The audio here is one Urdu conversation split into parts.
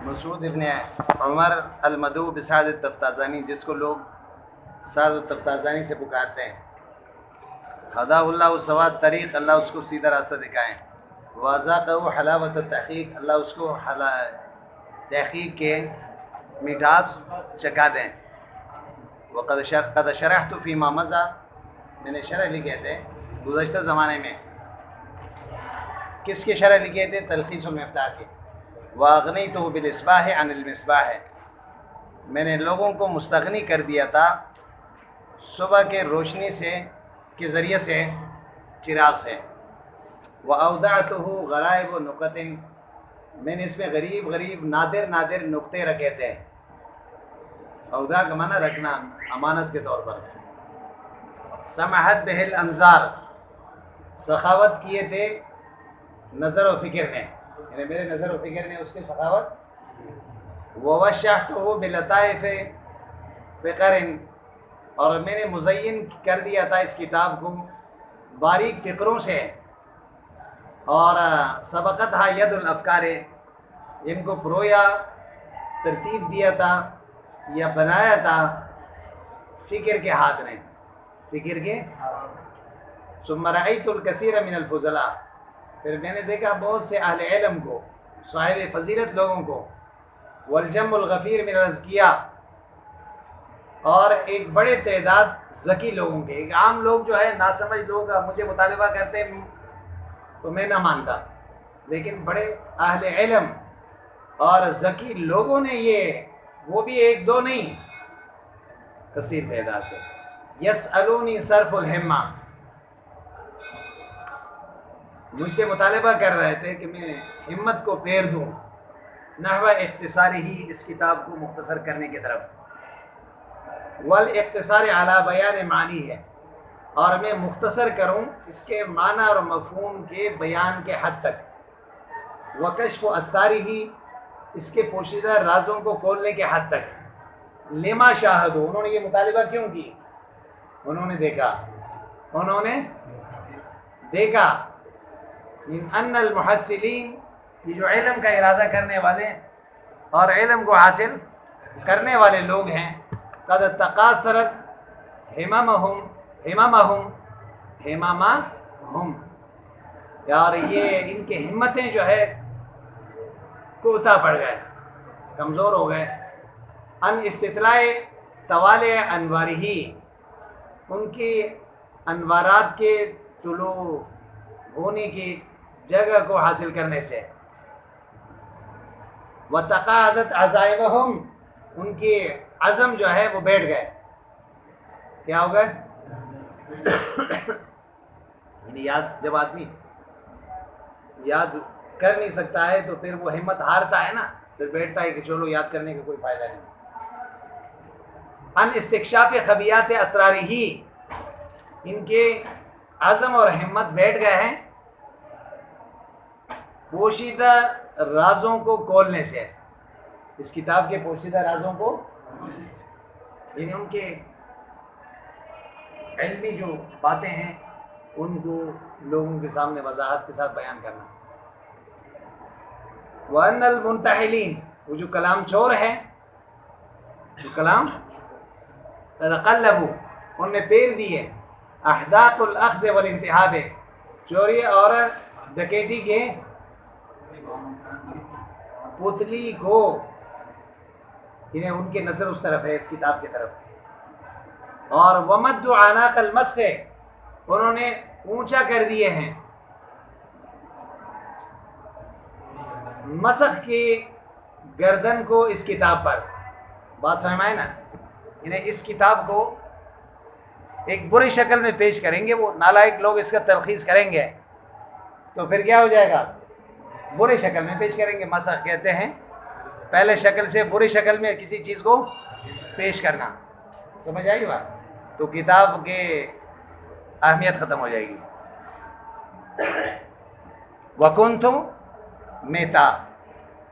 مسعود ابن عمر المدعو بسعد التفتازانی، جس کو لوگ سعد التفتازانی سے پکارتے ہیں، ہدا اللہ سواد طریق، اللہ اس کو سیدھا راستہ دکھائیں، وذاقہ حلاوت التحقیق، اللہ اس کو تحقیق کے مٹھاس چکھا دیں۔ قد شرحت فیما مضی، میں نے شرح لکھے تھے گزشتہ زمانے میں۔ کس کے شرح لکھے تھے؟ تلخیص المفتاح کے۔ واغنیتہ بالاصباح عن المصباح، میں نے لوگوں کو مستغنی کر دیا تھا صبح کے روشنی سے کے ذریعے سے، چراغ سے۔ واودعتہ غرائب و نقط، میں نے اس میں غریب غریب نادر نادر نقطے رکھے تھے۔ اودع کا معنی رکھنا، امانت کے طور پر۔ سمحت بہ الانظار، سخاوت کیے تھے نظر و فکر نے، یعنی میرے نظر و فکر نے اس کی سخاوت۔ ووشحتہ بلطائف فقر، اور میں نے مزین کر دیا تھا اس کتاب کو باریک فکروں سے۔ اور سبقتھا ید الافکار، ان کو پرویا ترتیب دیا تھا یا بنایا تھا فکر کے ہاتھ نے، فکر کے۔ ثم رأیت الکثیر من الفضلاء، پھر میں نے دیکھا بہت سے اہل علم کو، صاحب فضیلت لوگوں کو، والجم الغفیر من الاذکیاء، اور ایک بڑے تعداد ذکی لوگوں کے۔ ایک عام لوگ جو ہے ناسمجھ لوگ مجھے مطالبہ کرتے تو میں نہ مانتا، لیکن بڑے اہل علم اور ذکی لوگوں نے یہ، وہ بھی ایک دو نہیں، کثیر تعداد ہے۔ یسألونی صرف الہمہ، مجھ سے مطالبہ کر رہے تھے کہ میں ہمت کو پھیر دوں نحو اختصاری ہی، اس کتاب کو مختصر کرنے کی طرف۔ والاختصار علی بیان معنی ہے، اور میں مختصر کروں اس کے معنی اور مفہوم کے بیان کے حد تک۔ وکشف استاری ہی، اس کے پوشیدہ رازوں کو کھولنے کے حد تک۔ لما شاہدو، انہوں نے یہ مطالبہ کیوں کی؟ انہوں نے دیکھا من ان المحصلین، یہ جو علم کا ارادہ کرنے والے اور علم کو حاصل کرنے والے لوگ ہیں، قد تقاصرت ہممہم، یار یہ ان کی ہمتیں جو ہے کوتا پڑ گئے، کمزور ہو گئے۔ ان استطلاع طوالع انوارہی، ان کی انوارات کے طلوع ہونے کی جگہ کو حاصل کرنے سے۔ وتقاعدت عزائمہم، ان کی عزم جو ہے وہ بیٹھ گئے۔ کیا ہو گئے؟ یاد، جب آدمی یاد کر نہیں سکتا ہے تو پھر وہ ہمت ہارتا ہے نا، پھر بیٹھتا ہے کہ چلو یاد کرنے کا کوئی فائدہ نہیں۔ ان استکشاف خبیات اسرارہ، ان کے عزم اور ہمت بیٹھ گئے ہیں پوشیدہ رازوں کو کھولنے سے، اس کتاب کے پوشیدہ رازوں کو، یعنی ان کے علمی جو باتیں ہیں ان کو لوگوں کے سامنے وضاحت کے ساتھ بیان کرنا۔ وَأَنَّ الْمُنْتَحِلِينَ، وہ جو کلام چور ہیں، جو کلام تقلبوا، ان نے پیر دیے، احداق الاخذ والانتہاب، چوری اور ڈکیٹی کے پتلی کو، انہیں ان کی نظر اس طرف ہے، اس کتاب کی طرف۔ اور ومد عناق المسخ، انہوں نے اونچا کر دیے ہیں مسخ کی گردن کو اس کتاب پر۔ بات سمجھ میں آئے نا؟ انہیں اس کتاب کو ایک بری شکل میں پیش کریں گے، وہ نالائق لوگ اس کا تلخیص کریں گے تو پھر کیا ہو جائے گا؟ بری شکل میں پیش کریں گے۔ مسخ کہتے ہیں پہلے شکل سے بری شکل میں کسی چیز کو پیش کرنا۔ سمجھ آئی بات؟ تو کتاب کی اہمیت ختم ہو جائے گی۔ وَكُنْتُ، میں تھا،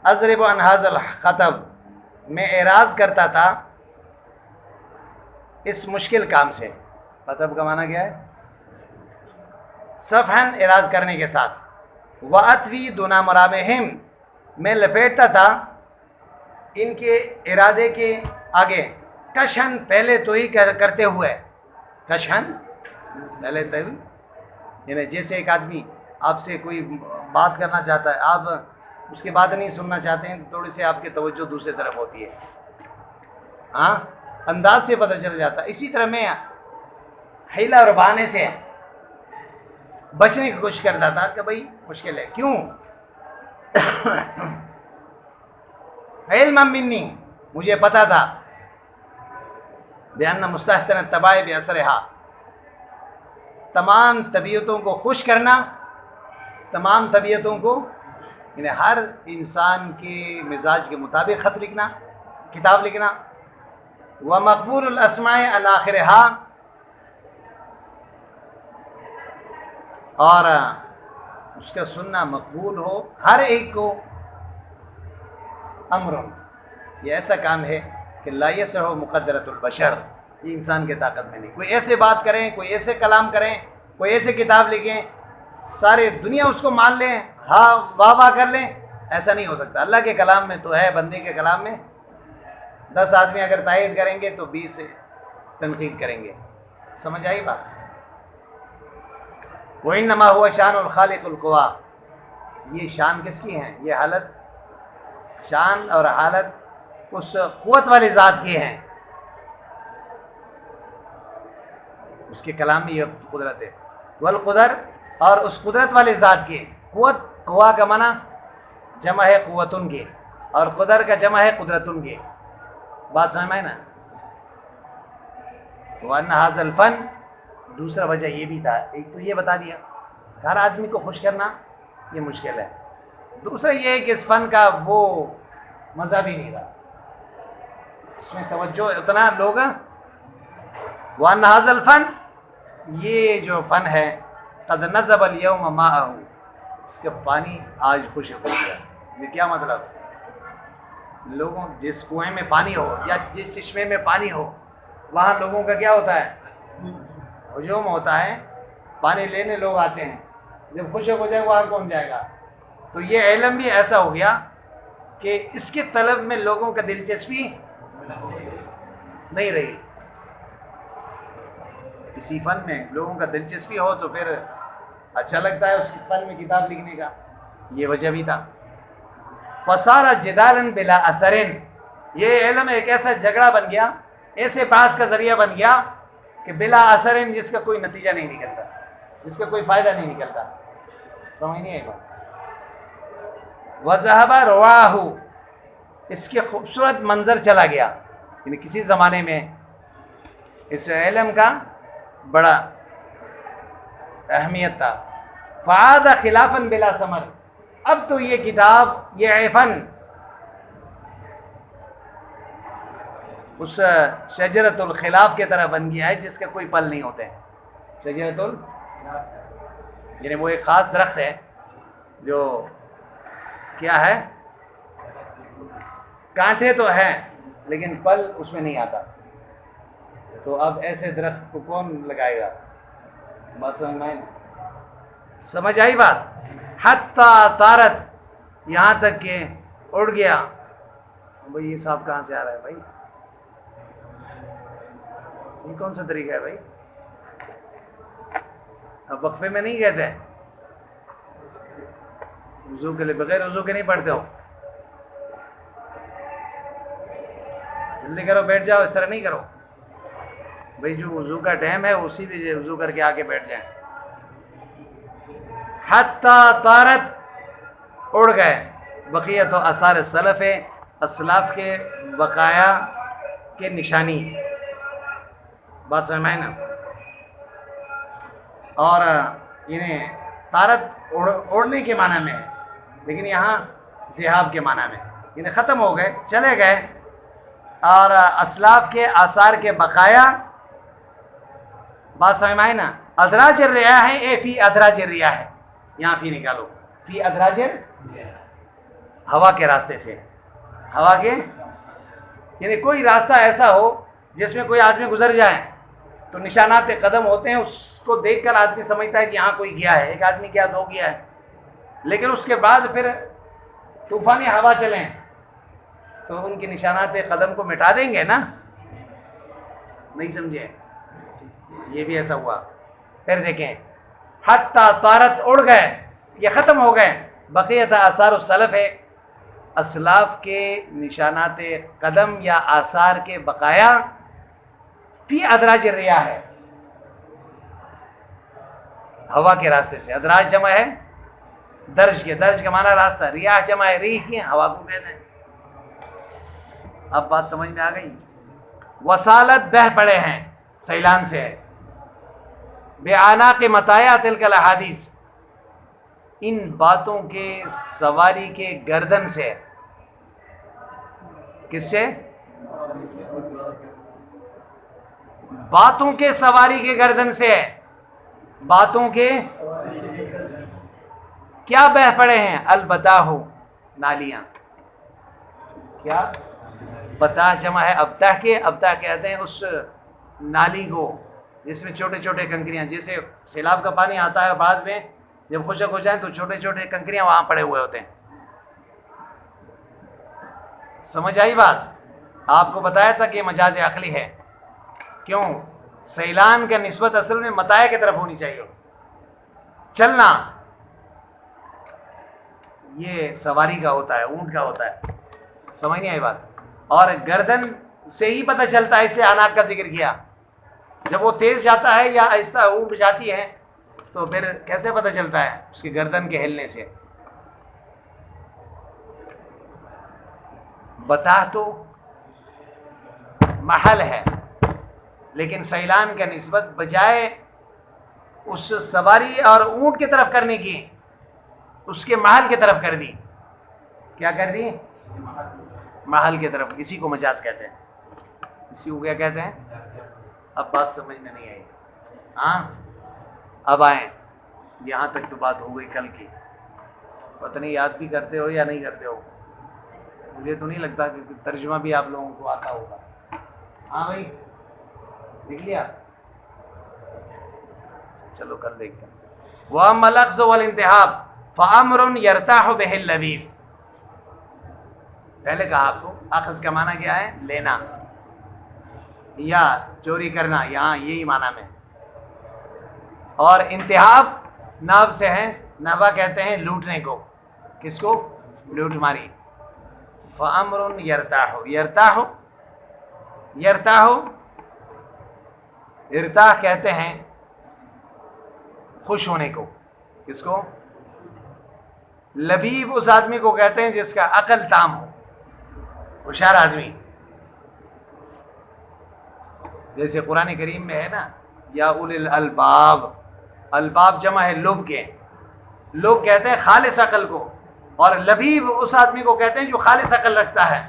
اضرب عن هذا الخطب، میں اعراض کرتا تھا اس مشکل کام سے۔ خطب کا معنی کیا ہے؟ صفحاً، اعراض کرنے کے ساتھ۔ وَأَتْوِي دُونَ مَرَامِهِمْ، میں لپیٹتا تھا ان کے ارادے کے آگے کشن پہلے تو ہی کرتے ہوئے، کشن پہلے تو ہی، یعنی جیسے ایک آدمی آپ سے کوئی بات کرنا چاہتا ہے، آپ اس کی بات نہیں سننا چاہتے ہیں، تھوڑی سی آپ کی توجہ دوسری طرف ہوتی ہے، ہاں انداز سے پتہ چل جاتا ہے۔ اسی طرح میں حیلہ اور بہانے سے بچنے کی کوشش کرتا تھا کہ بھائی مشکل ہے، کیوں؟ علم منی، مجھے پتا تھا، بأن مستحسن الطباع بأثرها، تمام طبیعتوں کو خوش کرنا، تمام طبیعتوں کو، یعنی ہر انسان کے مزاج کے مطابق خط لکھنا، کتاب لکھنا، ومقبول الاسماء علی آخرها، اور اس کا سننا مقبول ہو ہر ایک کو، امر، یہ ایسا کام ہے کہ لا یسع مقدرۃ البشر، یہ انسان کے طاقت میں نہیں۔ کوئی ایسے بات کریں، کوئی ایسے کلام کریں، کوئی ایسے کتاب لکھیں، سارے دنیا اس کو مان لیں، ہاں واہ واہ کر لیں، ایسا نہیں ہو سکتا۔ اللہ کے کلام میں تو ہے، بندے کے کلام میں 10 آدمی اگر تائید کریں گے تو 20 سے تنقید کریں گے، سمجھ آئی بات؟ وَإِنَّمَا هُوَ شَانُ الْخَالِقُ الْقُوَىٰ، یہ شان کس کی ہیں؟ یہ حالت، شان اور حالت اس قوت والے ذات کی ہیں، اس کے کلام میں یہ قدرت ہے، والقدر، اور اس قدرت والے ذات کی قوت، قوا کا معنی جمع ہے قوتن کی، اور قدر کا جمع ہے قدرتن کی، بات سمجھ میں نا؟ وَأَنَّ هَذَا الْفَنَّ، دوسرا وجہ یہ بھی تھا، ایک تو یہ بتا دیا ہر آدمی کو خوش کرنا یہ مشکل ہے، دوسرا یہ ہے کہ اس فن کا وہ مزہ بھی نہیں رہا، اس میں توجہ اتنا لوگ، وَأَنَّ هَذَا الْفَنَّ، یہ جو فن ہے، قَدْ نَزَبَ الْيَوْمَ مَاءَهُ، اس کا پانی آج خشک ہو گیا۔ یہ کیا مطلب؟ لوگوں جس کنویں میں پانی ہو یا جس چشمے میں پانی ہو، وہاں لوگوں کا کیا ہوتا ہے؟ ہجوم ہوتا ہے، پانی لینے لوگ آتے ہیں، جب خشک ہو جائے وہاں کون جائے گا؟ تو یہ علم بھی ایسا ہو گیا کہ اس کے طلب میں لوگوں کا دلچسپی نہیں رہی، کسی فن میں لوگوں کا دلچسپی ہو تو پھر اچھا لگتا ہے اس فن میں کتاب لکھنے کا، یہ وجہ بھی تھا۔ فصار جدالا بلا اثر، یہ علم ایک ایسا جھگڑا بن گیا، ایسے بحث کا ذریعہ بن گیا کہ بلا اثر، جس کا کوئی نتیجہ نہیں نکلتا، جس کا کوئی فائدہ نہیں نکلتا، سمجھ نہیں آئی بات؟ وذهب رواہ، اس کے خوبصورت منظر چلا گیا، یعنی کسی زمانے میں اس علم کا بڑا اہمیت تھا۔ فعاد خلافا بلا ثمر، اب تو یہ کتاب، یہ فن اس شجرۃ الخلاف کی طرح بن گیا ہے جس کا کوئی پل نہیں ہوتے ہیں۔ شجرۃ یعنی وہ ایک خاص درخت ہے جو کیا ہے، کانٹے تو ہیں لیکن پل اس میں نہیں آتا، تو اب ایسے درخت کو کون لگائے گا؟ بات سمجھ میں آئی؟ سمجھ آئی بات؟ حتیٰ طارت، یہاں تک کہ اڑ گیا۔ بھائی یہ صاحب کہاں سے آ رہا ہے بھائی؟ یہ کون سا طریقہ ہے بھائی؟ اب وقفے میں نہیں کہتے وضو کے لیے، بغیر وضو کے نہیں پڑھتے ہو، جلدی کرو بیٹھ جاؤ، اس طرح نہیں کرو بھائی، جو وضو کا ٹائم ہے اسی بھی وضو کر کے آ کے بیٹھ جائیں۔ حتیٰ طارت، اڑ گئے، بقیت و آثار سلف، اسلاف کے بقایا کے نشانی، بات سمجھ میں آئی نا؟ اور انہیں طارت اڑنے کے معنی میں ہے، لیکن یہاں ذہاب کے معنی میں، یعنی ختم ہو گئے، چلے گئے، اور اسلاف کے آثار کے بقایا، بات سمجھ میں آئی نا؟ ادراج الریاح ہے، اے فی ادراج الریاح ہے، یہاں فی نکالو، فی ادراج، ہوا کے راستے سے، ہوا کے، یعنی کوئی راستہ ایسا ہو جس میں کوئی آدمی گزر جائے تو نشانات قدم ہوتے ہیں، اس کو دیکھ کر آدمی سمجھتا ہے کہ یہاں کوئی گیا ہے، ایک آدمی گیا، دو گیا ہے، لیکن اس کے بعد پھر طوفانی ہوا چلیں تو ان کی نشانات قدم کو مٹا دیں گے نا؟ نہیں سمجھے؟ یہ بھی ایسا ہوا. پھر دیکھیں حتی طارت اڑ گئے، یہ ختم ہو گئے. بقیت آثار السلف ہے، اسلاف کے نشانات قدم یا آثار کے بقایا فی ادراج الریاح ہے، ہوا کے راستے سے. ادراج جمع ہے درج کے، درج کا معنی راستہ، ریاح جمع ہے ریح کی، ہوا کو کہتے ہیں. اب بات سمجھ میں آ گئی؟ وسالت بہ پڑے ہیں، سیلان سے ہے. بِعَانَاقِ مَطَايَا تِلْكَ الْأَحَادِيث، ان باتوں کے سواری کے گردن سے. کس سے؟ باتوں کے سواری کے گردن سے. باتوں کے کیا بہ پڑے ہیں؟ البتاہ، نالیاں. کیا؟ بتاہ جمع ہے ابتاہ کے. ابتاہ کہتے ہیں اس نالی کو جس میں چھوٹے چھوٹے کنکریاں، جیسے سیلاب کا پانی آتا ہے بعد میں جب خشک ہو جائیں تو چھوٹے چھوٹے کنکریاں وہاں پڑے ہوئے ہوتے ہیں. سمجھ آئی بات؟ آپ کو بتایا تھا کہ یہ مجاز عقلی ہے. کیوں؟ سیلان کا نسبت اصل میں متاع کی طرف ہونی چاہیے. چلنا یہ سواری کا ہوتا ہے، اونٹ کا ہوتا ہے. سمجھ نہیں آئی بات؟ اور گردن سے ہی پتہ چلتا ہے، اس لیے عناق کا ذکر کیا. جب وہ تیز جاتا ہے یا آہستہ اونٹ جاتی ہے تو پھر کیسے پتہ چلتا ہے؟ اس کے گردن کے ہلنے سے. بتا تو محل ہے، لیکن سیلان کا نسبت بجائے اس سواری اور اونٹ کی طرف کرنے کی اس کے محل کی طرف کر دی. کیا کر دی؟ محل کی طرف. اسی کو مجاز کہتے ہیں. اسی کو کیا کہتے ہیں؟ اب بات سمجھ میں نہیں آئی؟ ہاں اب آئیں. یہاں تک تو بات ہو گئی کل کی. پتہ نہیں یاد بھی کرتے ہو یا نہیں کرتے ہو. مجھے تو نہیں لگتا کہ ترجمہ بھی آپ لوگوں کو آتا ہوگا. ہاں بھائی دیکھ لیا؟ چلو کل دیکھتے ہیں. وَأَمَّا الْأَخْذُ وَالْإِنْتِحَابُ فَأَمْرٌ يَرْتَاحُ بِهِ اللَّبِيبُ. پہلے کہا آپ کو اخذ کا معنی کیا ہے؟ لینا یا چوری کرنا، یہاں یہی معنی میں. اور انتحاب ناب سے ہے، نابا کہتے ہیں لوٹنے کو. کس کو؟ لوٹ ماری. فَأَمْرٌ يَرْتَاحُ، يرتاح، یرتاح، ارتاح کہتے ہیں خوش ہونے کو. کس کو؟ لبیب اس آدمی کو کہتے ہیں جس کا عقل تام ہو، ہوشیار آدمی. جیسے قرآن کریم میں ہے نا یا اولی الالباب. الباب جمع ہے لب کے. لب کہتے ہیں خالص عقل کو، اور لبیب اس آدمی کو کہتے ہیں جو خالص عقل رکھتا ہے.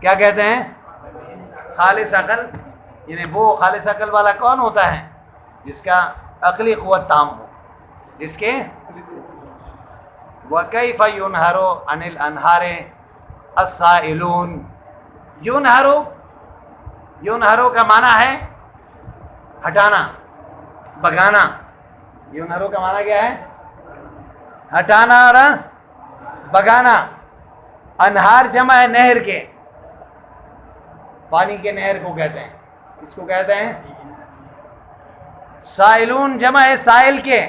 کیا کہتے ہیں؟ خالص عقل. یعنی وہ خالص عقل والا کون ہوتا ہے؟ جس کا عقلی قوت تام ہو، جس کے وَكَيْفَ يُنْهَرُ عَنِ الْأَنْهَارِ السَّائِلُونَ. یونہرو کا معنی ہے ہٹانا، بگانا. یونہرو کا معنی کیا ہے؟ ہٹانا اور بگانا. انہار جمع ہے نہر کے. پانی کے نہر کو کہتے ہیں. کس کو کہتے ہیں؟ سائلون جمع ہے سائل کے،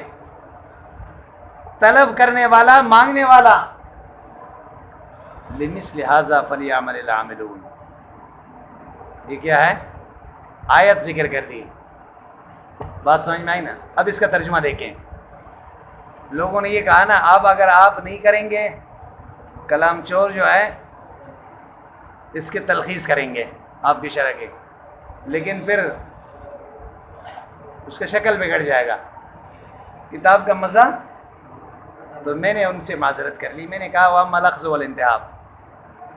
طلب کرنے والا، مانگنے والا. لِمِثْلِ هَذَا فَلْيَعْمَلِ الْعَامِلُونَ. یہ کیا ہے؟ آیت ذکر کر دی. بات سمجھ میں آئی نا؟ اب اس کا ترجمہ دیکھیں. لوگوں نے یہ کہا نا اب اگر آپ نہیں کریں گے کلام چور جو ہے اس کے تلخیص کریں گے آپ کی شرح کے، لیکن پھر اس کا شکل بگڑ جائے گا کتاب کا مزہ. تو میں نے ان سے معذرت کر لی. میں نے کہا وَأَمَّا الْأَخْذُ وَالْإِنْتِحَابُ،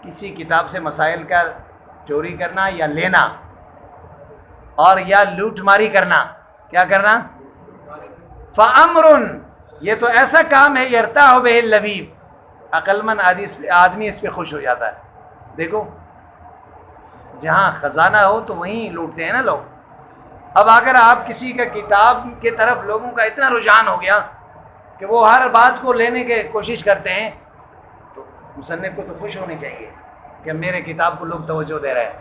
کسی کتاب سے مسائل کا چوری کرنا یا لینا اور یا لوٹ ماری کرنا. کیا کرنا؟ فَأَمْرٌ، یہ تو ایسا کام ہے یرتاح بِهِ اللَّبِیب، عقل مند آدمی اس پہ خوش ہو جاتا ہے. دیکھو جہاں خزانہ ہو تو وہیں لوٹتے ہیں نا لوگ. اب اگر آپ کسی کا کتاب کی طرف لوگوں کا اتنا رجحان ہو گیا کہ وہ ہر بات کو لینے کی کوشش کرتے ہیں تو مصنف کو تو خوش ہونی چاہیے. کہ میرے کتاب کو لوگ توجہ دے رہے ہیں،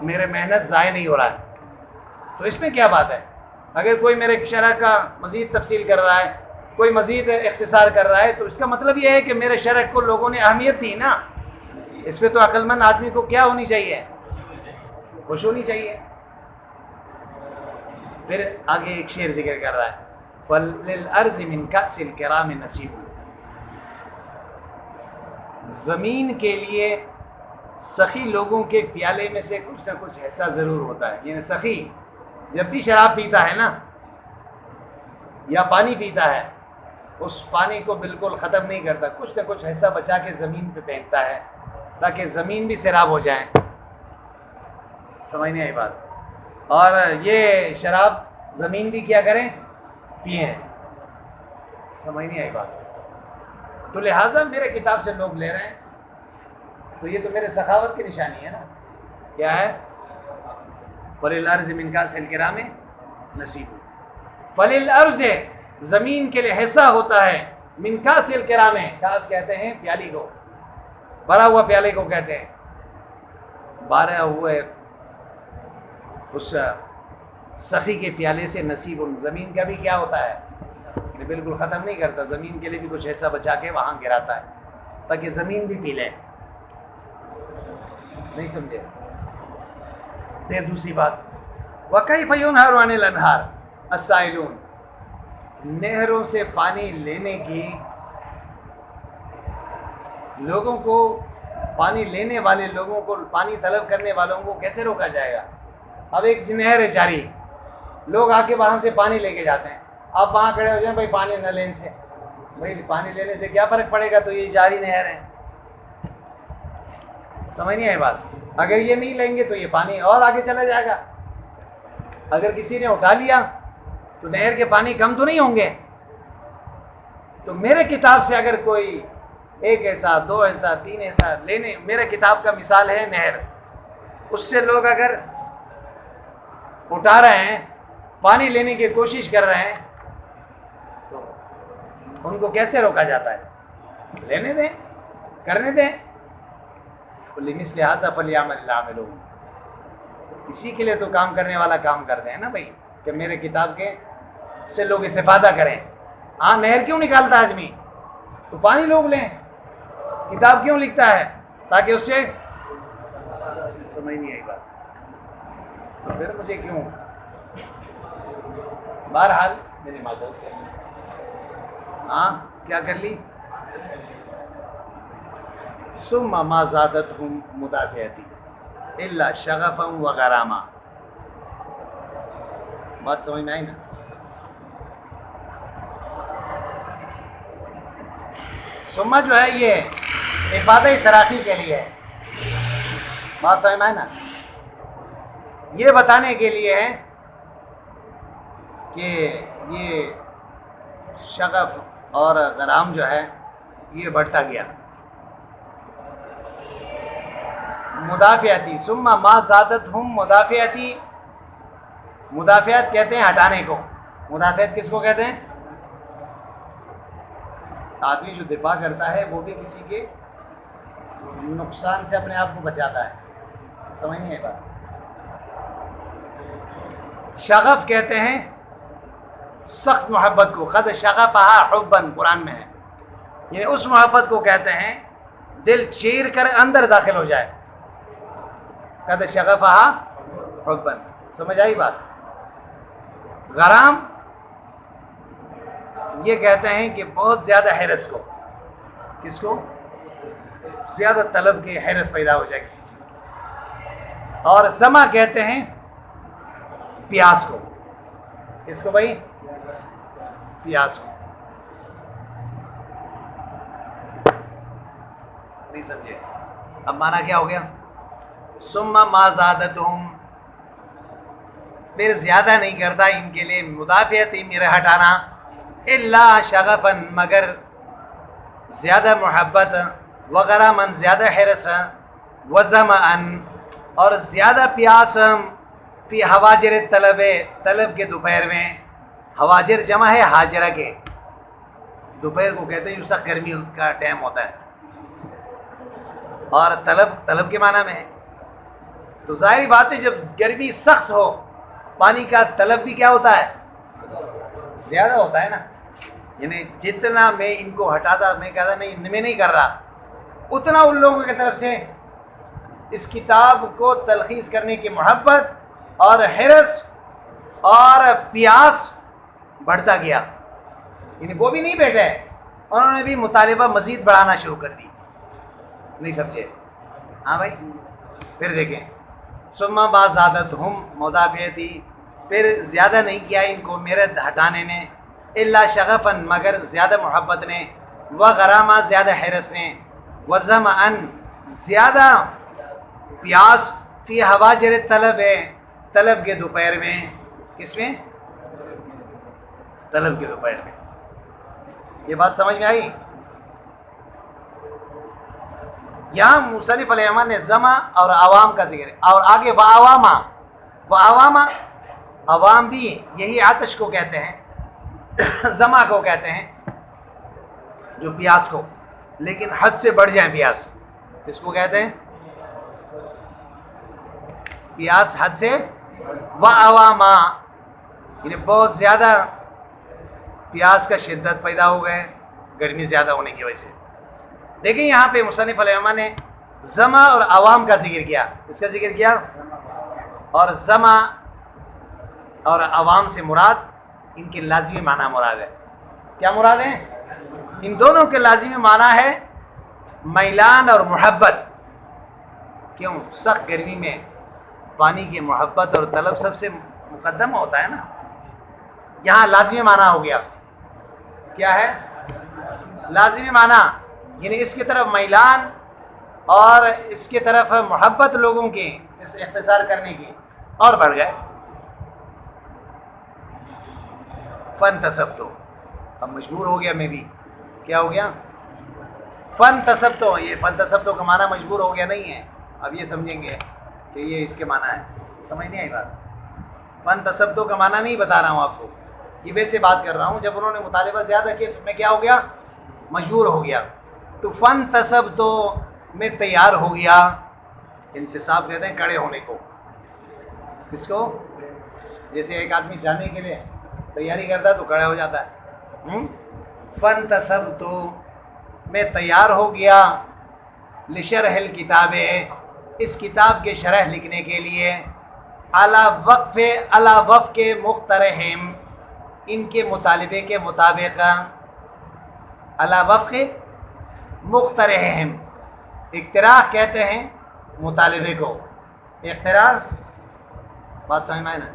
میرے محنت ضائع نہیں ہو رہا ہے، تو اس میں کیا بات ہے؟ اگر کوئی میرے شرح کا مزید تفصیل کر رہا ہے، کوئی مزید اختصار کر رہا ہے، تو اس کا مطلب یہ ہے کہ میرے شرح کو لوگوں نے اہمیت دی نا. اس پہ تو عقل مند آدمی کو کیا ہونی چاہیے؟ خوش ہونی چاہیے. پھر آگے ایک شعر ذکر کر رہا ہے، فَلِلْأَرْضِ مِنْ كَأْسِ الْكِرَامِ نَصِیبٌ. زمین کے لیے سخی لوگوں کے پیالے میں سے کچھ نہ کچھ حصہ ضرور ہوتا ہے. یعنی سخی جب بھی شراب پیتا ہے نا یا پانی پیتا ہے، اس پانی کو بالکل ختم نہیں کرتا، کچھ نہ کچھ حصہ بچا کے زمین پہ پھینکتا ہے تاکہ زمین بھی سیراب ہو جائے. سمجھ نہیں آئی بات؟ اور یہ شراب زمین بھی کیا کریں؟ پئیں. سمجھ نہیں آئی بات؟ تو لہٰذا میرے کتاب سے لوگ لے رہے ہیں، تو یہ تو میرے سخاوت کی نشانی ہے نا. کیا ہے؟ فَلِلْأَرْضِ مِنْ كَأْسِ الْكِرَامِ نَصِیبٌ. فَلِلْأَرْضِ زمین کے لیے حصہ ہوتا ہے، مِنْ كَأْسِ الْكِرَامِ، کاس کہتے ہیں پیالی کو، بھرا ہوا پیالے کو کہتے ہیں. بھرا ہوئے اس سخی کے پیالے سے نصیب. زمین کا بھی کیا ہوتا ہے؟ بالکل ختم نہیں کرتا، زمین کے لیے بھی کچھ حصہ بچا کے وہاں گراتا ہے تاکہ زمین بھی پی لے. نہیں سمجھے؟ پھر دوسری بات، وَكَيْفَ يُنْهَرُ عَنِ الْأَنْهَارِ السَّائِلُونَ. نہروں سے پانی لینے کی، لوگوں کو، پانی لینے والے لوگوں کو، پانی طلب کرنے والوں کو کیسے روکا جائے گا؟ اب ایک نہر ہے جاری، لوگ آ کے وہاں سے پانی لے کے جاتے ہیں، آپ وہاں کھڑے ہو جائیں بھائی پانی نہ لینے سے. بھائی پانی لینے سے کیا فرق پڑے گا؟ تو یہ جاری نہر ہے. سمجھ نہیں آئی بات؟ اگر یہ نہیں لیں گے تو یہ پانی اور آگے چلا جائے گا. اگر کسی نے اٹھا لیا تو نہر کے پانی کم تو نہیں ہوں گے. تو میرے کتاب سے اگر کوئی ایک ایسا، دو ایسا، تین ایسا لینے، میرے کتاب کا مثال ہے نہر، اس سے لوگ اگر اٹھا رہے ہیں، پانی لینے کی کوشش کر رہے ہیں، تو ان کو کیسے روکا جاتا ہے؟ لینے دیں، کرنے دیں. لِمِثْلِ هَٰذَا فَلْيَعْمَلِ الْعَامِلُونَ. اسی کے لیے تو کام کرنے والا کام کرتے ہیں نا بھائی، کہ میرے کتاب کے سے لوگ استفادہ کریں. ہاں، نہر کیوں نکالتا ہے آدمی؟ تو پانی لوگ لیں. کتاب کیوں لکھتا ہے؟ تاکہ اس سے سمجھ نہیں آئی بات. تو پھر مجھے کیوں؟ بہرحال میری معذرت ہے. ہاں، کیا کر لی؟ ثم ما زادتهم مدافعتی الا شغفا وغراما. بات سمجھ میں آئی نا؟ ثم جو ہے یہ افادہ تراقی کے لیے ہے. بات سمجھ میں آئی نا؟ یہ بتانے کے لیے ہے کہ یہ شغف اور غرام جو ہے یہ بڑھتا گیا. مدافعتی، ثم ما زادتهم مدافعتی. مدافعت کہتے ہیں ہٹانے کو. مدافعت کس کو کہتے ہیں؟ آدمی جو دفاع کرتا ہے وہ بھی کسی کے نقصان سے اپنے آپ کو بچاتا ہے. سمجھ نہیں ہے بات؟ شغف کہتے ہیں سخت محبت کو. قد شغفہا حبا قرآن میں ہے، یعنی اس محبت کو کہتے ہیں دل چیر کر اندر داخل ہو جائے. قد شغفہا حبا. سمجھ آئی بات؟ غرام یہ کہتے ہیں کہ بہت زیادہ حرص کو. کس کو؟ زیادہ طلب کی حرص پیدا ہو جائے کسی چیز کی. اور ظما کہتے ہیں پیاس کو. کس کو بھائی؟ پیاس کو. نہیں سمجھے؟ اب مانا کیا ہو گیا؟ ثم ما زادتهم، پھر زیادہ نہیں کرتا ان کے لیے مدافعتی میرا ہٹانا، الا شغفا مگر زیادہ محبت، وغراما زیادہ حرص، وظمأن اور زیادہ پیاس، فی حواجر طلب، طلب کے دوپہر میں. حواجر جمع ہے حاجرہ کے. دوپہر کو کہتے ہیں جو سخت گرمی کا ٹائم ہوتا ہے. اور طلب کے معنی میں ہے. تو ظاہری بات ہے جب گرمی سخت ہو پانی کا طلب بھی کیا ہوتا ہے؟ زیادہ ہوتا ہے نا. یعنی جتنا میں ان کو ہٹاتا، میں کہتا نہیں میں نہیں کر رہا، اتنا ان لوگوں کی طرف سے اس کتاب کو تلخیص کرنے کی محبت اور حرص اور پیاس بڑھتا گیا. یعنی وہ بھی نہیں بیٹھے، انہوں نے بھی مطالبہ مزید بڑھانا شروع کر دی. نہیں سمجھے؟ ہاں بھائی. پھر دیکھیں ثم ما زادتہم مدافعتی، پھر زیادہ نہیں کیا ان کو میرے ہٹانے نے، الا شغفا مگر زیادہ محبت نے، وغراما زیادہ حرص نے، وظمأن زیادہ پیاس، فی حواجر طلب ہے طلب کے دوپہر میں. کس میں؟ طلب کے دوپہر میں. یہ بات سمجھ میں آئی؟ یہاں مصنف علیہ الرحمٰن نے زما اور عوام کا ذکر ہے، اور آگے وعواما عوام بھی یہی آتش کو کہتے ہیں، زما کو کہتے ہیں جو پیاس کو، لیکن حد سے بڑھ جائیں پیاس. اس کو کہتے ہیں پیاس حد سے، وعواما یعنی بہت زیادہ پیاس کا شدت پیدا ہو گئے گرمی زیادہ ہونے کی وجہ سے. دیکھیں یہاں پہ مصنف علیہ الرحمٰن نے زما اور عوام کا ذکر کیا. اس کا ذکر کیا، اور زما اور عوام سے مراد ان کے لازمی معنی مراد ہے. کیا مراد ہے؟ ان دونوں کے لازمی معنی ہے میلان اور محبت. کیوں؟ سخت گرمی میں پانی کی محبت اور طلب سب سے مقدم ہوتا ہے نا. یہاں لازمی معنی ہو گیا. کیا ہے لازمی معنی؟ یعنی اس کی طرف میلان اور اس کی طرف محبت لوگوں کی اس اختصار کرنے کی اور بڑھ گئے. فن تصب تو اب مجبور ہو گیا میں بھی. کیا ہو گیا؟ فن تصب تو. یہ فن تصب تو کا معنی مجبور ہو گیا نہیں ہے. اب یہ سمجھیں گے کہ یہ اس کے معنی ہے. سمجھ نہیں آئی بات؟ فن تصب تو کا معنی نہیں بتا رہا ہوں آپ کو، یہ ویسے بات کر رہا ہوں. جب انہوں نے مطالبہ زیادہ کیا تو میں کیا ہو گیا؟ مجبور ہو گیا. تو فن تصب تو میں تیار ہو گیا. انتصاب کہتے ہیں کھڑے ہونے کو. کس کو؟ جیسے ایک آدمی جانے کے لیے تیاری کرتا ہے تو کھڑا ہو جاتا ہے. فن تصب تو میں تیار ہو گیا، لشرح الکتاب اس کتاب کے شرح لکھنے کے لیے، علی وفق مقترحم ان کے مطالبے کے مطابق، علی وفق مقترحم. اقتراح کہتے ہیں مطالبے کو. اقتراح بات سمجھ میں آئے نا؟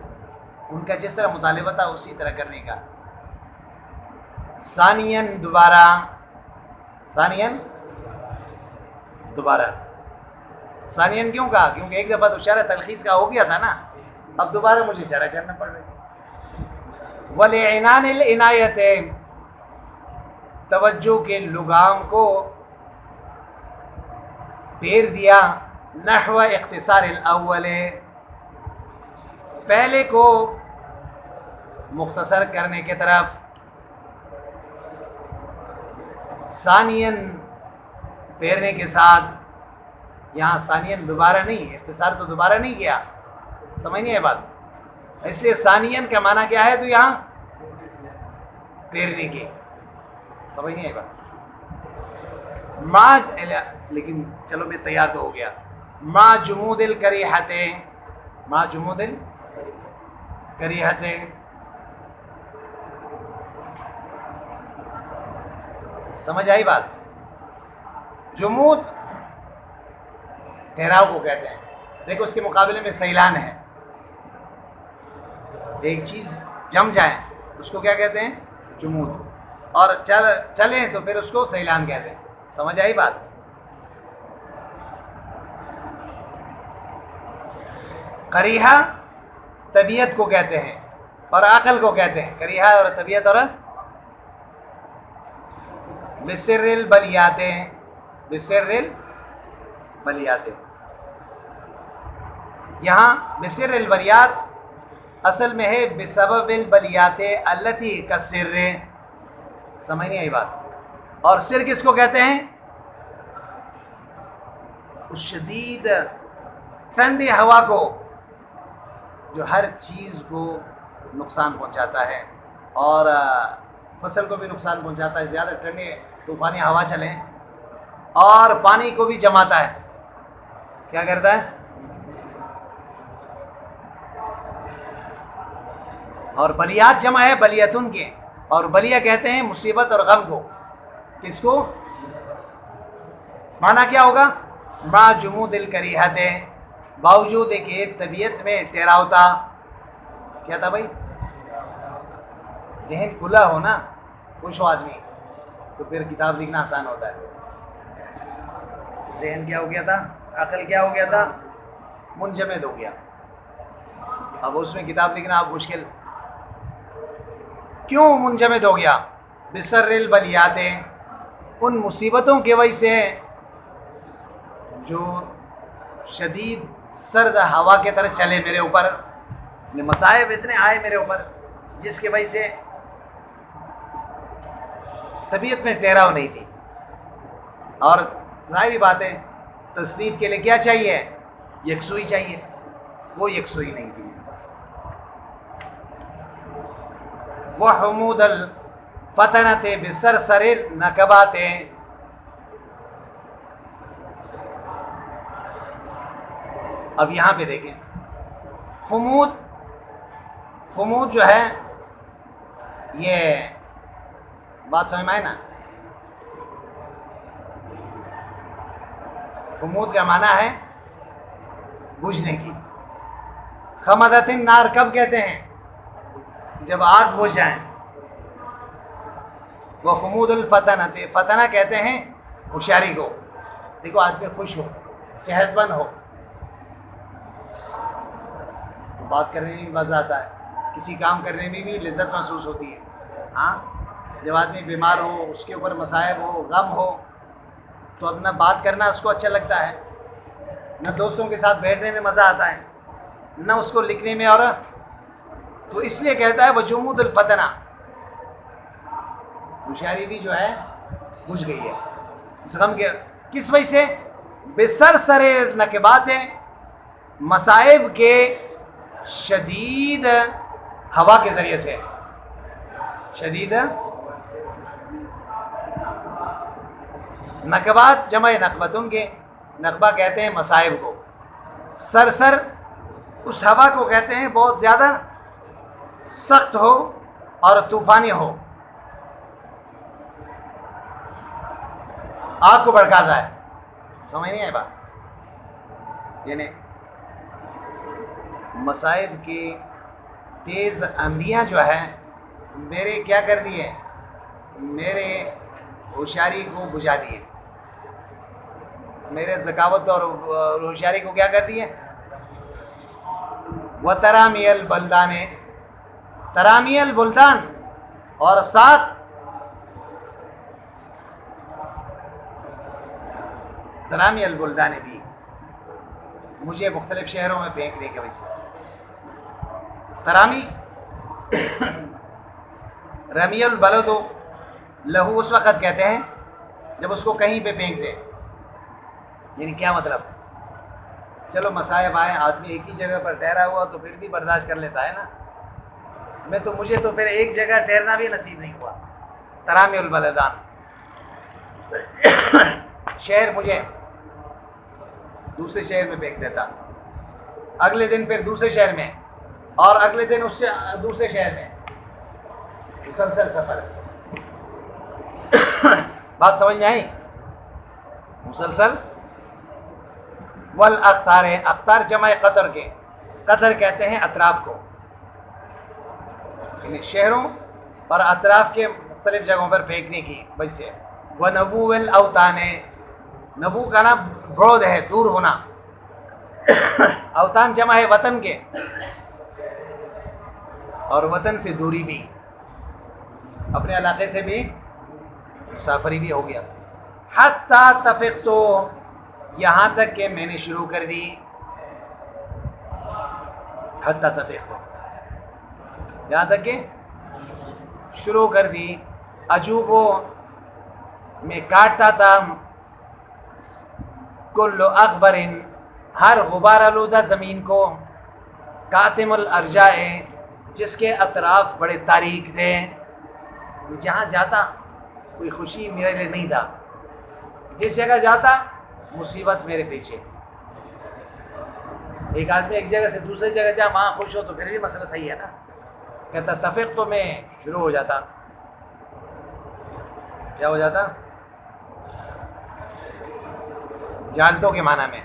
ان کا جس طرح مطالبہ تھا اسی طرح کرنے کا. ثانیاً دوبارہ، ثانیاً دوبارہ. ثانیاً کیوں کہا؟ کیونکہ ایک دفعہ تو شرح تلخیص کا ہو گیا تھا نا، اب دوبارہ مجھے شرح کرنا پڑ رہا ہے. وَلِعِنَانِ الْعِنَایَتِ توجہ کے لگام کو پھیر دیا، نحو اختصار الاول پہلے کو مختصر کرنے کی طرف. ثانیاً پھیرنے کے ساتھ، یہاں ثانیاً دوبارہ نہیں، اختصار تو دوبارہ نہیں کیا. سمجھ نہیں ہے بات؟ اس لیے ثانیاً کا معنی کیا ہے تو یہاں پھیرنے کی. سمجھ نہیں ہے بات؟ لیکن چلو میں تیار تو ہو گیا. ما جمود الکریحت، ما جمود الکریحت سمجھ آئی بات؟ جمود ٹھہراؤ کو کہتے ہیں. دیکھو اس کے مقابلے میں سیلان ہے. ایک چیز جم جائیں اس کو کیا کہتے ہیں؟ جمود. اور چلیں تو پھر اس کو سیلان کہتے ہیں. سمجھ آئی بات؟ قریحہ طبیعت کو کہتے ہیں اور عقل کو کہتے ہیں. قریحہ اور طبیعت اور بسر البلیات، بسر البلیات. یہاں بسر البلیات اصل میں ہے بسبب البلیات التی کسر. سمجھ نہیں آئی بات؟ اور سر کس کو کہتے ہیں؟ اس شدید ٹھنڈی ہوا کو جو ہر چیز کو نقصان پہنچاتا ہے اور فصل کو بھی نقصان پہنچاتا ہے. زیادہ ٹھنڈی طوفانی ہوا چلیں اور پانی کو بھی جماتا ہے. کیا کرتا ہے؟ اور بلیات جمع ہے بلیتن کے, اور بلیہ کہتے ہیں مصیبت اور غم کو. کس کو؟ معنی کیا ہوگا؟ ما جمود الکریہت, باوجود کہ طبیعت میں ٹھہراؤ تھا. کیا تھا بھائی؟ ذہن کھلا ہو نا, خوش ہو آدمی, تو پھر کتاب لکھنا آسان ہوتا ہے. ذہن کیا ہو گیا تھا؟ عقل کیا ہو گیا تھا؟ منجمد ہو گیا. اب اس میں کتاب لکھنا اب مشکل. کیوں منجمد ہو گیا؟ بسر البلیات, ان مصیبتوں کی وجہ سے جو شدید سرد ہوا کے طرح چلے میرے اوپر, مصائب اتنے آئے میرے اوپر جس کی وجہ سے طبیعت میں ٹھہراؤ نہیں تھی. اور ظاہری بات ہے تصنیف کے لیے کیا چاہیے؟ یکسوئی چاہیے. وہ یکسوئی نہیں تھی میرے پاس. وہ حمود الفتنت بسرسر النکبات, اب یہاں پہ دیکھیں خمود جو ہے یہ بات سمجھ میں آئے نا. خمود کا معنی ہے بجھنے کی. خمدت النار کب کہتے ہیں؟ جب آگ بجھ جائیں. وہ خمود الفتنت, فتنہ کہتے ہیں ہوشیاری کو. دیکھو آدمی خوش ہو, صحت مند ہو, بات کرنے میں بھی مزہ آتا ہے, کسی کام کرنے میں بھی لذت محسوس ہوتی ہے. ہاں, جب آدمی بیمار ہو, اس کے اوپر مصائب ہو, غم ہو, تو اپنا بات کرنا اس کو اچھا لگتا ہے. نہ دوستوں کے ساتھ بیٹھنے میں مزہ آتا ہے, نہ اس کو لکھنے میں. اور تو اس لیے کہتا ہے وجمود الفتنہ, ہوشیاری بھی جو ہے بجھ گئی ہے اس غم کے. کس وجہ سے؟ بسرسر نکبات, مصائب کے شدید ہوا کے ذریعے سے. شدید نکبات جمع نقبتن کے, نقبہ کہتے ہیں مصائب کو. سرسر اس ہوا کو کہتے ہیں بہت زیادہ سخت ہو اور طوفانی ہو, آگ کو بھڑکاتا ہے. سمجھ نہیں آئی بات؟ یعنی مصائب کی تیز اندھیاں جو ہیں میرے کیا کر دیے؟ میرے ہوشیاری کو بجھا دیے. میرے ذکاوت اور ہوشیاری کو کیا کر دیے؟ وہ ترامی البلدان, ترامی البلدان, اور ساتھ ترامی البلدان بھی مجھے مختلف شہروں میں پھینکنے کی وجہ سے. ترامی رمی البلد لہو اس وقت کہتے ہیں جب اس کو کہیں پہ پھینک دے. یعنی کیا مطلب؟ چلو مصائب آئے, آدمی ایک ہی جگہ پر ٹھہرا ہوا تو پھر بھی برداشت کر لیتا ہے نا. مجھے تو پھر ایک جگہ ٹھہرنا بھی نصیب نہیں ہوا. ترامی البلدان, شہر مجھے دوسرے شہر میں پھینک دیتا, اگلے دن پھر دوسرے شہر میں, اور اگلے دن اس سے دوسرے شہر میں, مسلسل سفر. بات سمجھ میں آئی؟ مسلسل. والاقطار, اقطار جمع قطر کے, قطر کہتے ہیں اطراف کو, یعنی شہروں اور اطراف کے مختلف جگہوں پر پھینکنے کی وجہ سے. ونبو الاوطان, نبو کا نام بعد ہے, دور ہونا. اوطان جمع ہے وطن کے, اور وطن سے دوری بھی, اپنے علاقے سے بھی مسافری بھی ہو گیا. حتی تفقتو, یہاں تک کہ میں نے شروع کر دی. حتی تفقتو, یہاں تک کہ شروع کر دی. اجوبو, میں کاٹتا تھا کل اخبر، ہر غبار آلودہ زمین کو، کاتم الارجاء، جس کے اطراف بڑے تاریک تھے، جہاں جاتا کوئی خوشی میرے لیے نہیں تھا، جس جگہ جاتا مصیبت میرے پیچھے۔ ایک آدمی ایک جگہ سے دوسری جگہ جا، وہاں خوش ہو تو پھر بھی مسئلہ صحیح ہے نا، کہتا تفق تو میں شروع ہو جاتا، کیا ہو جاتا؟ جالتوں کے معنی میں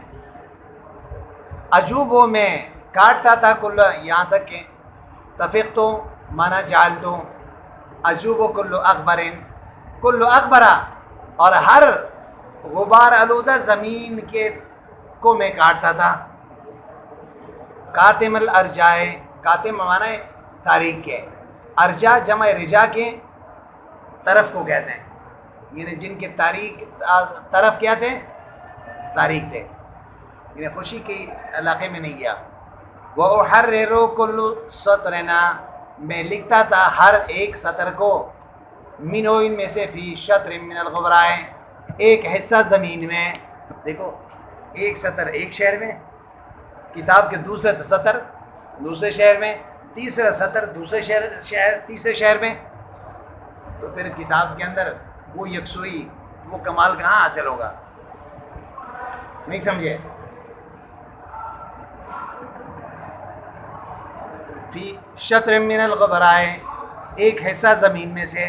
عجوب، وہ میں کاٹتا تھا کل، یہاں تک کہ تفق تو معنی جالتو، عجوب و کل اخبرن، کل اخبرہ، اور ہر غبار آلودہ زمین کے کو میں کاٹتا تھا، کاتم الارجائے، کاتم معنی تاریک کے، ارجا جمع رجا کے طرف کو کہتے ہیں، یعنی جن کے تاریک طرف کیا تھے؟ تاریک تھے، یعنی خوشی کے علاقے میں نہیں گیا۔ وَأُحَرِّرُ كُلُّ سَطْرٍ، میں لکھتا تھا ہر ایک سطر کو، منو، ان میں سے، فی شطر من الغبرائے، ایک حصہ زمین میں۔ دیکھو ایک سطر ایک شہر میں، کتاب کے دوسرے سطر دوسرے شہر میں، تیسرا سطر دوسرے تیسرے شہر میں، تو پھر کتاب کے اندر وہ یکسوئی، وہ کمال کہاں حاصل ہوگا؟ نہیں سمجھے؟ فی شطر من الغبرائے، ایک حصہ زمین میں سے،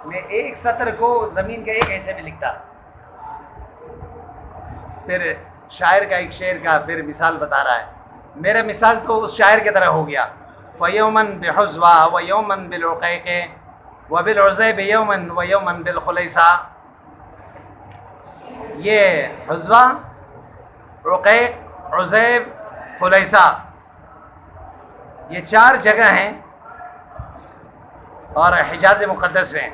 میں ایک سطر کو زمین کے ایک حصے میں لکھتا۔ پھر شاعر کا ایک شعر کا پھر مثال بتا رہا ہے، میرا مثال تو اس شاعر کی طرح ہو گیا، فَيَوْمًا بِحُزْوَا وَيَوْمًا بِالْعُقَيْقِ وَبِالْعُزَيْبِ يَوْمًا وَيَوْمًا بِالْخُلَيْصَةِ۔ یہ حزوہ، عقیق، عزیب، خلیصہ، یہ چار جگہ ہیں اور حجاز مقدس میں۔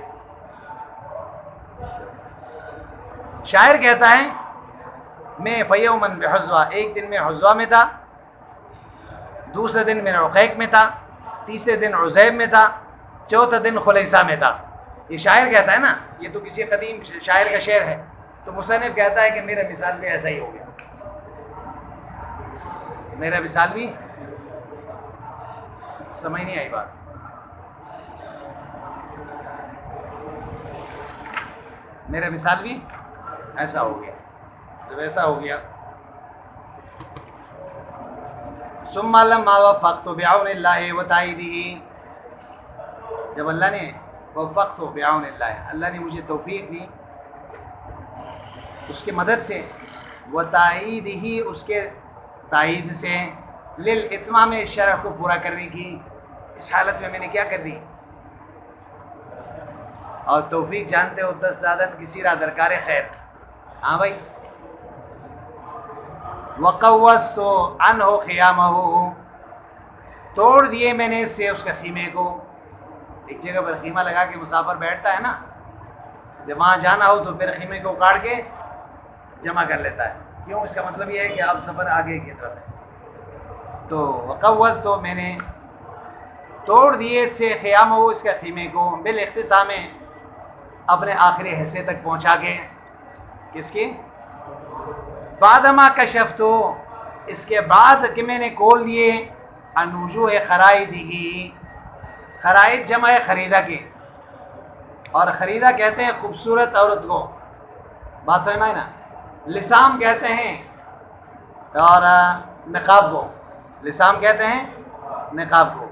شاعر کہتا ہے میں فیومن بحزوہ، ایک دن میں حزوہ میں تھا، دوسرے دن میں عقیق میں تھا، تیسرے دن عزیب میں تھا، چوتھا دن خلیصہ میں تھا۔ یہ شاعر کہتا ہے نا، یہ تو کسی قدیم شاعر کا شعر ہے، تو مصنف کہتا ہے کہ میرا مثال بھی ایسا ہی ہو گیا، میرا مثال بھی، سمجھ نہیں آئی بات؟ میرا مثال بھی ایسا ہو گیا، جب ایسا ہو گیا، ثم لما وفقت بعون اللہ وتائیدہ، جب اللہ نے وفقت بعون اللہ نے مجھے توفیق دی اس کی مدد سے، وتائیدہ، اس کے تائید سے، للاتمام، شرح کو پورا کرنے کی، اس حالت میں میں نے کیا کر دی؟ اور توفیق جانتے ہو 10 دادن کی سیرہ درکار خیر، ہاں بھائی۔ وقوست عنہ خیامہ، توڑ دیے میں نے اس سے اس کے خیمے کو، ایک جگہ پر خیمہ لگا کے مسافر بیٹھتا ہے نا، جب وہاں جانا ہو تو پھر خیمے کو اکاڑ کے جمع کر لیتا ہے، کیوں؟ اس کا مطلب یہ ہے کہ اب سفر آگے کی طرف ہے۔ تو وقوست، تو میں نے توڑ دیے اس سے خیامہ، اس کے خیمے کو، بالاختتام، اپنے آخری حصے تک پہنچا کے، کس کی؟ بعدما کشفت، اس کے بعد کہ میں نے کھول دیے، عن وجوہ خرائدہ، خرائد جمع خریدہ کی، اور خریدہ کہتے ہیں خوبصورت عورت کو، بات سمجھ میں آئی نا؟ لسام کہتے ہیں اور نقاب کو، لسام کہتے ہیں نقاب کو،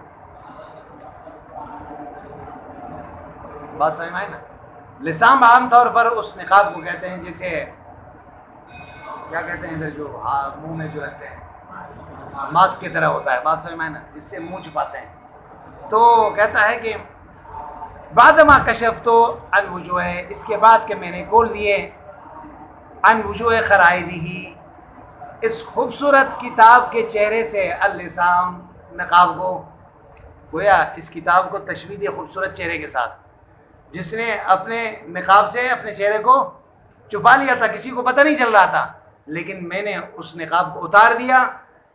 بات سمجھ میں آئی نا؟ لسام عام طور پر اس نقاب کو کہتے ہیں جسے کیا کہتے ہیں ادھر جو منہ میں جو رہتے ہیں، ماسک کی طرح ہوتا ہے، بات سمجھ میں آئی نا، جس سے منہ چھپاتے ہیں۔ تو کہتا ہے کہ بعدما کشفت عن وجوہ، اس کے بعد کہ میں نے کھول دیے، عن وجوہ خرائدہ، اس خوبصورت کتاب کے چہرے سے، اللسام، نقاب کو، گویا اس کتاب کو تشبیہ دی خوبصورت چہرے کے ساتھ، جس نے اپنے نقاب سے اپنے چہرے کو چھپا لیا تھا، کسی کو پتہ نہیں چل رہا تھا، لیکن میں نے اس نقاب کو اتار دیا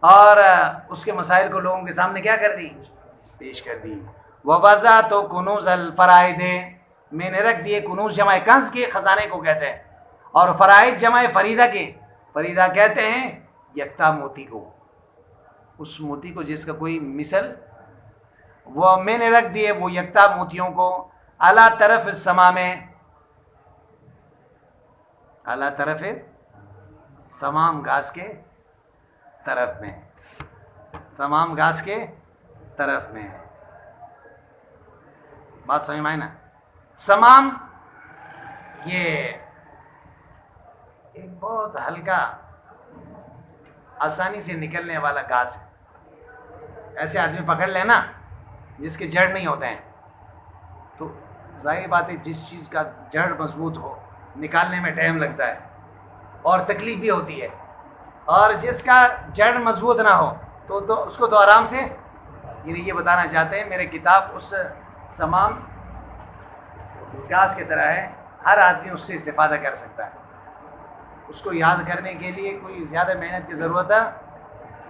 اور اس کے مسائل کو لوگوں کے سامنے کیا کر دی؟ پیش کر دی۔ وَوَضَعْتُ كُنُوزَ الْفَرَائِدِ، میں نے رکھ دیے، کنوز جمع کنز کے، خزانے کو کہتے ہیں، اور فرائد جمع فریدہ کے، فریدہ کہتے ہیں یکتا موتی کو، اس موتی کو جس کا کوئی مثل، وہ میں نے رکھ دیے وہ یکتا موتیوں کو اعلیٰ طرف سما میں، اعلیٰ طرف تمام گھاس کے طرف میں، تمام گھاس کے طرف میں. بات سمجھ میں آئی نا؟ سمام یہ ایک بہت ہلکا آسانی سے نکلنے والا گھاس ہے. ایسے آدمی پکڑ لے نا جس کے جڑ نہیں ہوتے ہیں، تو ظاہر بات ہے جس چیز کا جڑ مضبوط ہو نکالنے میں ٹائم لگتا ہے اور تکلیف بھی ہوتی ہے، اور جس کا جڑ مضبوط نہ ہو تو اس کو تو آرام سے. یہ بتانا چاہتے ہیں میرے کتاب اس تمام گھاس کی طرح ہے، ہر آدمی اس سے استفادہ کر سکتا ہے. اس کو یاد کرنے کے لیے کوئی زیادہ محنت کی ضرورت ہے،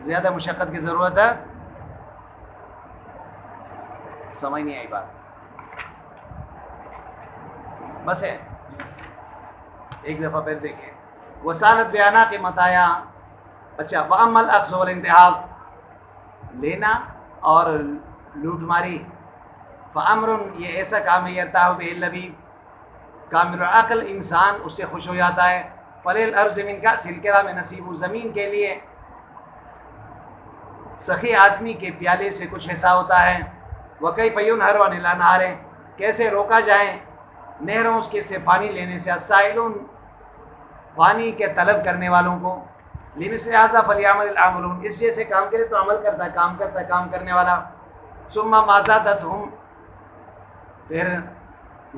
زیادہ مشقت کی ضرورت ہے؟ سمجھ نہیں آئی بات؟ بس ہے. ایک دفعہ پھر دیکھیں وسالت بیانہ کے متایا. اچھا، وَأَمَّا الْأَخْذُ وَالْإِنْتِهَابُ، لینا اور لوٹ ماری. فَأَمْرٌ، یہ ایسا کام ہے يَرْتَاحُ بِهِ اللَّبِيبُ، کامل عقل انسان اس سے خوش ہو جاتا ہے. فَلِلْأَرْضِ مِنْ كَأْسِ الْكِرَامِ نَصِيبُ، زمین کے لیے سخی آدمی کے پیالے سے کچھ حصہ ہوتا ہے. وَكَيْفَ يُنْهَرُ عَنِ الْأَنْهَارِ، کیسے روکا جائیں نہروں کے سے پانی لینے سے. السائلون، پانی کے طلب کرنے والوں کو. لِمِثْلِ هَذَا فَلْيَعْمَلِ الْعَامِلُونَ، اس جیسے کام کرے تو عمل کرتا ہے، کام کرتا ہے کام کرنے والا. ثُمَّ مَا زَادَتْهُمْ، پھر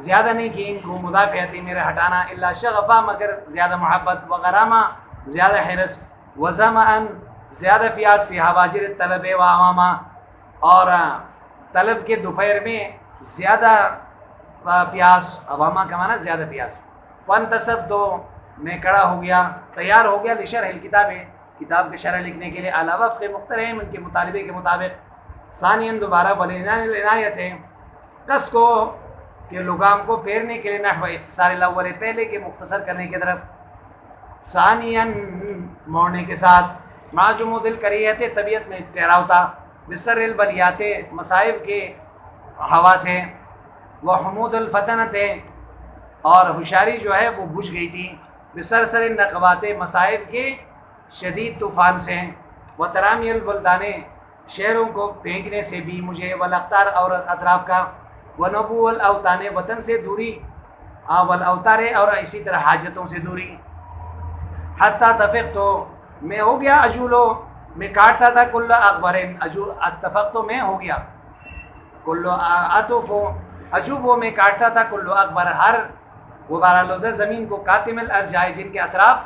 زیادہ نہیں کی ان کو مدافعتی میرے ہٹانا. الا شغفا، مگر زیادہ محبت. وغرامہ، زیادہ حرص. وظمأن، زیادہ پیاس. فی حواجر الطلب وعواما، اور طلب کے دوپہر میں زیادہ پیاس. عواما کا معنی زیادہ پیاس. فانتصب، تو میں کھڑا ہو گیا، تیار ہو گیا. لشرح الکتاب، کتاب کے شرح لکھنے کے لیے. علی وفق مقترحم، ان کے مطالبے کے مطابق. ثانیاً، دوبارہ ولعنایت ہے قصد کو کہ لگام کو پھیرنے کے لیے. نحو اختصار الاول، پہلے کے مختصر کرنے کی طرف. ثانیاً، موڑنے کے ساتھ. مع جمود الکریہت، طبیعت میں ٹھہراؤ تھا. بسر البلیات، مصائب کے ہوا سے. وحمود الفتنت، اور ہوشیاری جو ہے وہ بجھ گئی تھی. بسرسر النقبات، مصائب کے شدید طوفان سے. وترامی البلدان، شہروں کو پھینکنے سے بھی مجھے. والاقطار، اور اطراف کا. ونبو الاوطان، وطن سے دوری. والاوتار، اور اسی طرح حاجتوں سے دوری. حتی تفق، تو میں ہو گیا. اجولو، میں کاٹتا تھا. کل اخبار، اتفق تو میں ہو گیا. کل اتفو، اجوبو، میں کاٹتا تھا. کل اخبار، ہر غبارآلودہ زمین کو. کاتم الارجاء، جن کے اطراف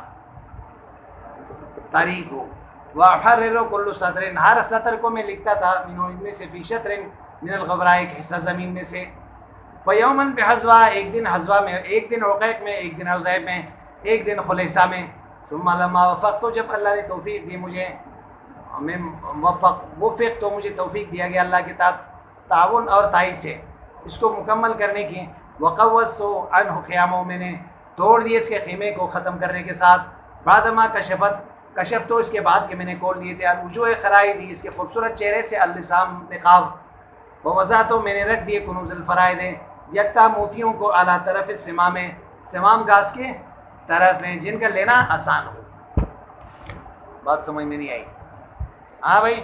تاریخ ہو. واحرر کل سطر، ہر سطر کو میں لکھتا تھا. ان میں سے فی شطر من الغبراء، ایک حصہ زمین میں سے. فیومن بحزوہ، ایک دن حزوہ میں، ایک دن عقیق میں، ایک دن حزیب میں، ایک دن خلیصہ میں. ثم لما وفقت، تو جب اللہ نے توفیق دی مجھے، میں وفق تو مجھے توفیق دیا گیا اللہ کے تعاون اور تائید سے اس کو مکمل کرنے کی. وقوض، تو عنہ خیاموں، میں نے توڑ دیے اس کے خیمے کو ختم کرنے کے ساتھ. بعدما کشف، تو اس کے بعد کہ میں نے کھول دیے تھے. الوجوہ خرائدی، اس کے خوبصورت چہرے سے. اللسام، نقاب. ووضع، تو میں نے رکھ دیے. کنوز الفرائد، یکتا موتیوں کو. اعلیٰ طرف سمام، سمام گھاس کے طرف میں، جن کا لینا آسان ہو. بات سمجھ میں نہیں آئی؟ ہاں بھائی.